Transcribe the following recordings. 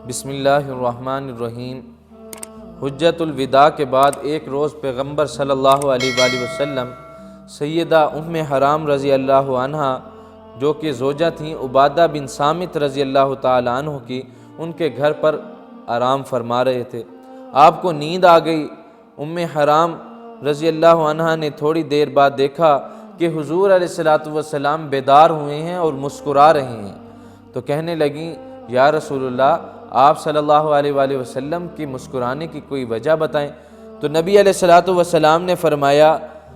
بسم اللہ الرحمن الرحیم۔ حجۃ الوداع کے بعد ایک روز پیغمبر صلی اللہ علیہ وآلہ وسلم سیدہ ام حرام رضی اللہ عنہ جو کہ زوجہ تھیں عبادہ بن صامت رضی اللہ تعالی عنہ کی، ان کے گھر پر آرام فرما رہے تھے۔ آپ کو نیند آ گئی۔ ام حرام رضی اللہ عنہ نے تھوڑی دیر بعد دیکھا کہ حضور علیہ السلام بیدار ہوئے ہیں اور مسکرا رہے ہیں، تو کہنے لگیں یا رسول اللہ، آپ صلی اللہ علیہ وآلہ وسلم کی مسکرانے کی کوئی وجہ بتائیں۔ تو نبی علیہ السلام نے فرمایا،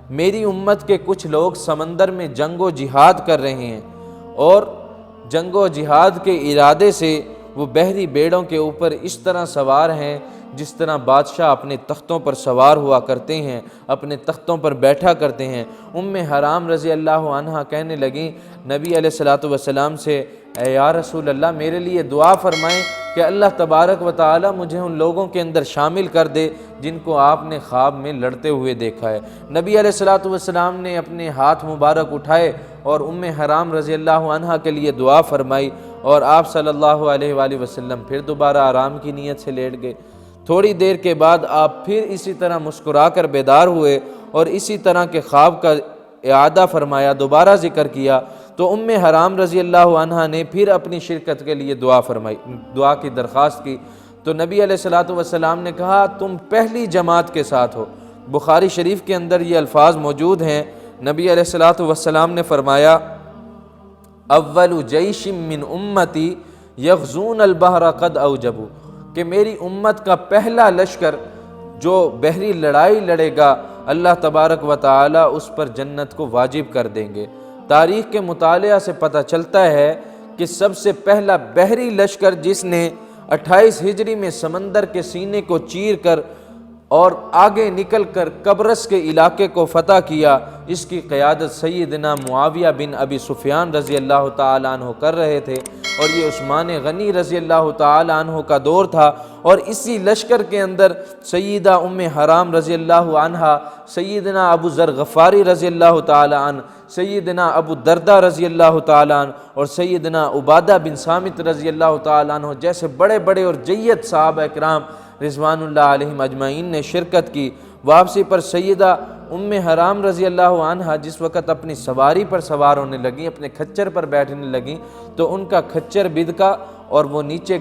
میری امت کے کچھ لوگ سمندر میں جنگ و جہاد کر رہے ہیں، اور جنگ و جہاد کے ارادے سے وہ بحری بیڑوں کے اوپر اس طرح سوار ہیں جس طرح بادشاہ اپنے تختوں پر سوار ہوا کرتے ہیں، اپنے تختوں پر بیٹھا کرتے ہیں۔ ام حرام رضی اللہ عنہ کہنے لگیں نبی علیہ السلام سے، اے یا رسول اللہ، میرے لیے دعا فرمائیں کہ اللہ تبارک و تعالی مجھے ان لوگوں کے اندر شامل کر دے جن کو آپ نے خواب میں لڑتے ہوئے دیکھا ہے۔ نبی علیہ السلام نے اپنے ہاتھ مبارک اٹھائے اور ام حرام رضی اللہ عنہ کے لیے دعا فرمائی، اور آپ صلی اللہ علیہ وآلہ وسلم پھر دوبارہ آرام کی نیت سے لیٹ گئے۔ تھوڑی دیر کے بعد آپ پھر اسی طرح مسکرا کر بیدار ہوئے اور اسی طرح کے خواب کا اعادہ فرمایا، دوبارہ ذکر کیا۔ تو ام حرام رضی اللہ عنہ نے پھر اپنی شرکت کے لیے دعا فرمائی، دعا کی درخواست کی۔ تو نبی علیہ السلام نے کہا، تم پہلی جماعت کے ساتھ ہو۔ بخاری شریف کے اندر یہ الفاظ موجود ہیں۔ نبی علیہ السلام نے فرمایا، اول جیش من امتی یغزون البحر قد اوجبوا، کہ میری امت کا پہلا لشکر جو بحری لڑائی لڑے گا، اللہ تبارک و تعالی اس پر جنت کو واجب کر دیں گے۔ تاریخ کے مطالعہ سے پتہ چلتا ہے کہ سب سے پہلا بحری لشکر جس نے 28 ہجری میں سمندر کے سینے کو چیر کر اور آگے نکل کر قبرص کے علاقے کو فتح کیا، اس کی قیادت سیدنا معاویہ بن ابی سفیان رضی اللہ تعالی عنہ کر رہے تھے، اور یہ عثمان غنی رضی اللہ تعالی عنہ کا دور تھا۔ اور اسی لشکر کے اندر سیدہ ام حرام رضی اللہ عنہ، سیدنا ابو ذر غفاری رضی اللہ تعالی عنہ، سیدنا ابو دردہ رضی اللہ تعالی عنہ، اور سیدنا عبادہ بن صامت رضی اللہ تعالی عنہ جیسے بڑے بڑے اور جید صحابہ اکرام رضوان اللہ علیہم اجمعین نے شرکت کی۔ واپسی پر سیدہ ام حرام رضی اللہ عنہ جس وقت اپنی سواری پر سوار ہونے لگیں، اپنے کھچر پر بیٹھنے لگیں، تو ان کا کھچر بدکا اور وہ نیچے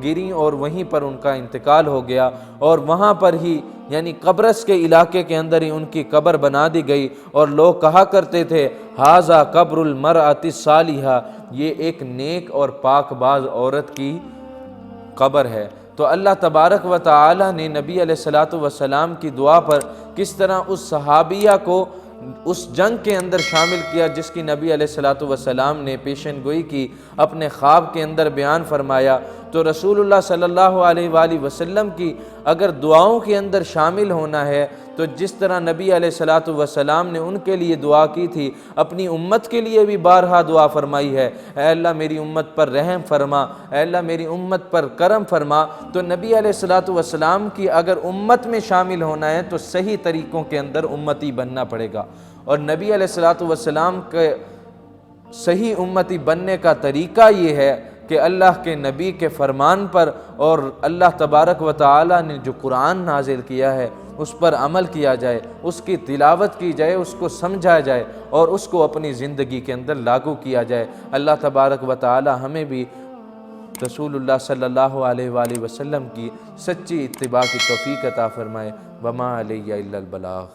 گریں اور وہیں پر ان کا انتقال ہو گیا، اور وہاں پر ہی یعنی قبرص کے علاقے کے اندر ہی ان کی قبر بنا دی گئی، اور لوگ کہا کرتے تھے، ھذا قبر المرأۃ الصالحہ، یہ ایک نیک اور پاک باز عورت کی قبر ہے۔ تو اللہ تبارک و تعالی نے نبی علیہ السلام کی دعا پر کس طرح اس صحابیہ کو اس جنگ کے اندر شامل کیا جس کی نبی علیہ السلام نے پیشن گوئی کی، اپنے خواب کے اندر بیان فرمایا۔ تو رسول اللہ صلی اللہ علیہ وآلہ وسلم کی اگر دعاؤں کے اندر شامل ہونا ہے تو جس طرح نبی علیہ السلام نے ان کے لیے دعا کی تھی، اپنی امت کے لیے بھی بارہا دعا فرمائی ہے، اے اللہ میری امت پر رحم فرما، اے اللہ میری امت پر کرم فرما۔ تو نبی علیہ السلام کی اگر امت میں شامل ہونا ہے تو صحیح طریقوں کے اندر امتی بننا پڑے گا، اور نبی علیہ السلام کے صحیح امتی بننے کا طریقہ یہ ہے کہ اللہ کے نبی کے فرمان پر اور اللہ تبارک و تعالی نے جو قرآن نازل کیا ہے اس پر عمل کیا جائے، اس کی تلاوت کی جائے، اس کو سمجھا جائے اور اس کو اپنی زندگی کے اندر لاگو کیا جائے۔ اللہ تبارک و تعالی ہمیں بھی رسول اللہ صلی اللہ علیہ وآلہ وسلم کی سچی اتباع کی توفیق عطا فرمائے۔ وما علیہ الا البلاغ۔